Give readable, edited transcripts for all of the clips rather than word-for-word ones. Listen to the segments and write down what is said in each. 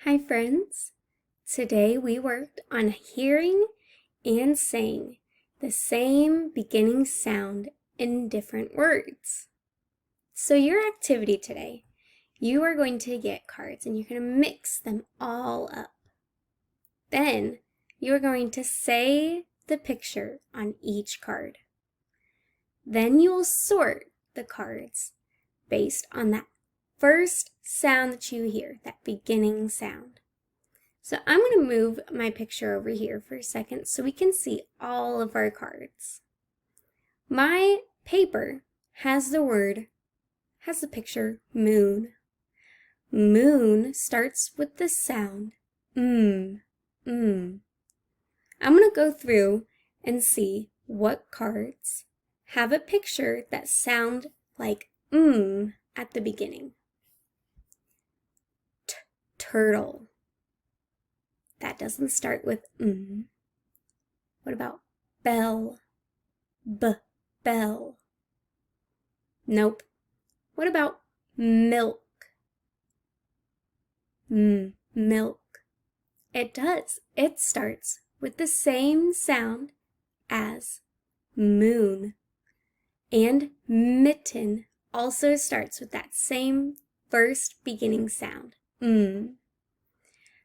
Hi friends! Today we worked on hearing and saying the same beginning sound in different words. So your activity today, you are going to get cards and you're going to mix them all up. Then you are going to say the picture on each card. Then you will sort the cards based on that first sound that you hear, that beginning sound. So I'm going to move my picture over here for a second so we can see all of our cards. My paper has the picture moon. Moon starts with the sound I'm going to go through and see what cards have a picture that sound like at the beginning. Turtle. That doesn't start with What about bell? Bell. Nope. What about milk? Milk. It does. It starts with the same sound as moon. And mitten also starts with that same first beginning sound.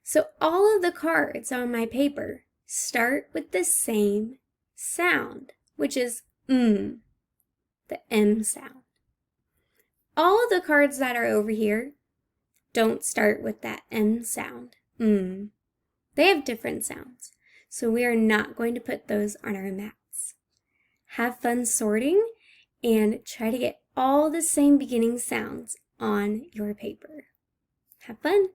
So all of the cards on my paper start with the same sound, which is the M sound. All of the cards that are over here don't start with that M sound. They have different sounds, so we are not going to put those on our mats. Have fun sorting and try to get all the same beginning sounds on your paper. Have fun!